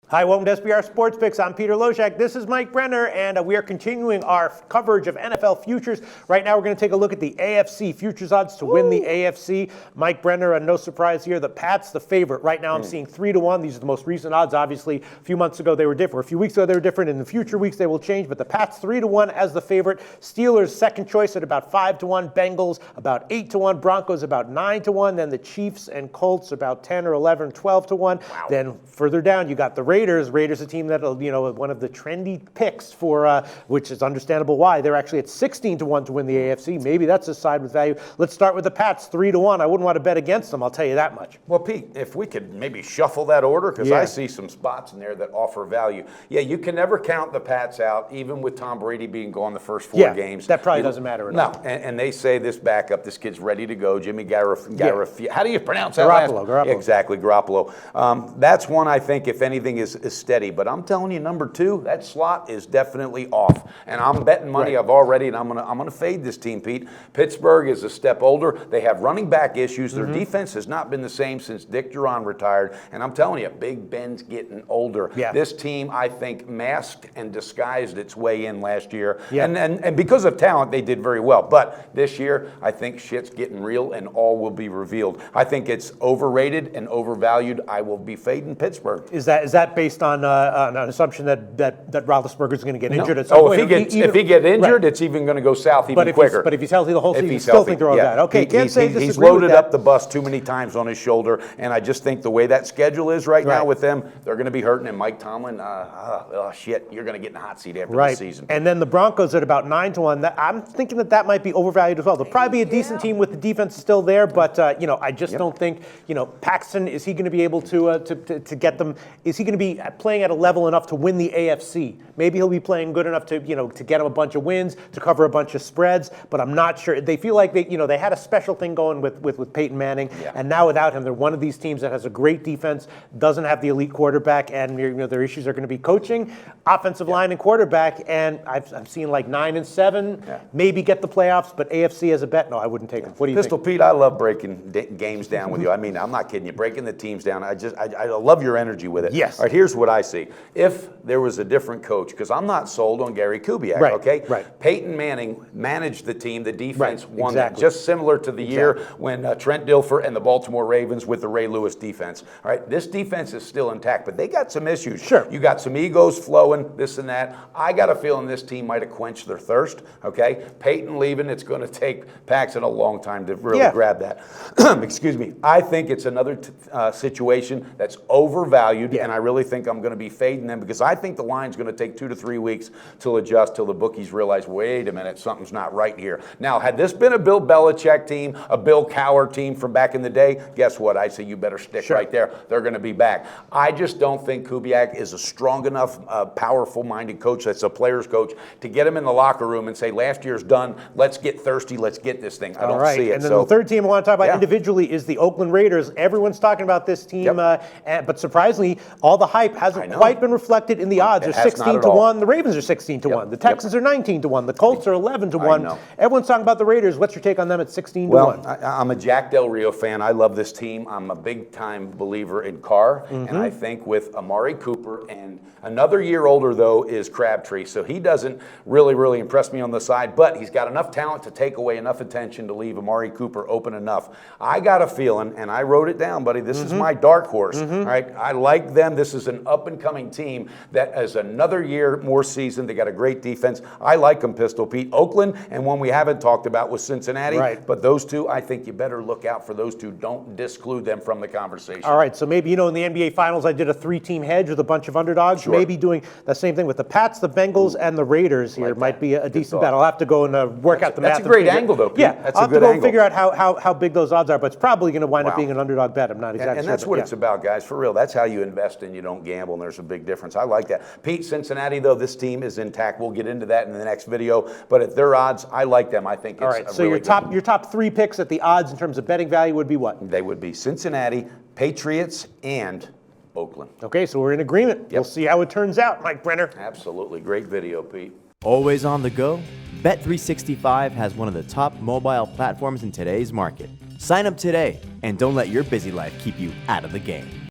Hi, welcome to SBR Sports Picks. I'm Peter Loshak. This is Mike Brenner, and we are continuing our coverage of NFL futures. Right now, we're going to take a look at the AFC futures odds to win the AFC. Mike Brenner, no surprise here, the Pats, the favorite. Right now, I'm seeing 3-1. These are the most recent odds. Obviously, a few months ago, they were different. A few weeks ago, they were different. In the future weeks, they will change. But the Pats, 3-1 as the favorite. Steelers, second choice at about 5-1. Bengals, about 8-1. Broncos, about 9-1. Then the Chiefs and Colts, about 10 or 11, 12-1. Wow. Then further down, you got the Raiders, a team that, one of the trendy picks for, which is understandable why. They're actually at 16-1 to win the AFC. Maybe that's a side with value. Let's start with the Pats, 3-1. I wouldn't want to bet against them, I'll tell you that much. Well, Pete, if we could maybe shuffle that order, because I see some spots in there that offer value. Yeah, you can never count the Pats out, even with Tom Brady being gone the first four games. That probably doesn't matter at all. No, and they say this backup, this kid's ready to go. Jimmy Garoppolo. How do you pronounce that? Garoppolo. Exactly, Garoppolo. That's one I think, if anything, is steady. But I'm telling you, number two, that slot is definitely off. And I'm betting money I've already, and I'm gonna fade this team, Pete. Pittsburgh is a step older. They have running back issues. Their defense has not been the same since Dick Duran retired. And I'm telling you, Big Ben's getting older. Yeah. This team, I think, masked and disguised its way in last year. Yeah. And because of talent, they did very well. But this year, I think shit's getting real and all will be revealed. I think it's overrated and overvalued. I will be fading Pittsburgh. Is that based on an assumption that Roethlisberger's going to get injured at some point? If he gets injured, it's even going to go south even quicker. But if he's healthy the whole season, you still think they're all bad. Okay, he's loaded up the bus too many times on his shoulder, and I just think the way that schedule is right now with them, they're going to be hurting. And Mike Tomlin, you're going to get in the hot seat after the season. And then the Broncos at about 9-1. I'm thinking that might be overvalued as well. They'll probably be a decent team with the defense still there, but I just don't think Paxton, is he going to be able to get them? Is he going to be playing at a level enough to win the AFC? Maybe he'll be playing good enough to get him a bunch of wins, to cover a bunch of spreads, but I'm not sure. They feel like they had a special thing going with Peyton Manning, and now without him, they're one of these teams that has a great defense, doesn't have the elite quarterback, and their issues are going to be coaching, offensive line, and quarterback. And I've seen like 9-7, maybe get the playoffs, but AFC as a bet, no, I wouldn't take them. What do you Pistol think? Pete, I love breaking games down with you. I mean, I'm not kidding you. Breaking the teams down, I love your energy with it. Yes. All right, here's what I see. If there was a different coach, because I'm not sold on Gary Kubiak, okay? Right. Peyton Manning managed the team. The defense won that. Just similar to the year when Trent Dilfer and the Baltimore Ravens with the Ray Lewis defense. All right, this defense is still intact, but they got some issues. Sure. You got some egos flowing, this and that. I got a feeling this team might have quenched their thirst, okay? Peyton leaving, it's going to take Paxton a long time to really grab that. Excuse me. I think it's another situation that's overvalued, and I really think I'm going to be fading them because I think the line's going to take 2 to 3 weeks to adjust till the bookies realize, wait a minute, something's not right here. Now, had this been a Bill Belichick team, a Bill Cowher team from back in the day, guess what? I say you better stick right there. They're going to be back. I just don't think Kubiak is a strong enough, powerful-minded coach that's a player's coach to get him in the locker room and say, last year's done, let's get thirsty, let's get this thing. I don't see it. And then the third team I want to talk about individually is the Oakland Raiders. Everyone's talking about this team, but surprisingly, all the hype hasn't quite been reflected in the odds. They're 16-1. The Ravens are 16-1. The Texans are 19-1 The Colts are 11-1. Everyone's talking about the Raiders. What's your take on them at 16-1? Well, I'm a Jack Del Rio fan. I love this team. I'm a big-time believer in Carr, and I think with Amari Cooper and another year older, though, is Crabtree. So he doesn't really impress me on the side, but he's got enough talent to take away enough attention to leave Amari Cooper open enough. I got a feeling, and I wrote it down, buddy, this is my dark horse. All right, I like them. This is an up-and-coming team that has another year more seasoned. They got a great defense. I like them, Pistol Pete. Oakland, and one we haven't talked about was Cincinnati. But those two, I think you better look out for those two. Don't disclude them from the conversation. All right, so maybe, in the NBA Finals, I did a 3-team hedge with a bunch of underdogs. Maybe doing the same thing with the Pats, the Bengals, and the Raiders here might be a decent bet. I'll have to go and work out the math. That's a great angle, though, Pete. Yeah, that's I'll a have to good go angle. and figure out how big those odds are, but it's probably going to wind up being an underdog bet. I'm not exactly sure. And that's what it's about, guys, for real. That's how you invest and you don't gamble, and there's a big difference. I like that. Pete, Cincinnati, though, this team is intact. We'll get into that in the next video, but at their odds, I like them. I think it's all right, so your top 3 picks at the odds in terms of betting value would be what? They would be Cincinnati, Patriots, and Oakland. Okay, so we're in agreement. We'll see how it turns out, Mike Brenner. Absolutely. Great video, Pete. Always on the go? Bet365 has one of the top mobile platforms in today's market. Sign up today and don't let your busy life keep you out of the game.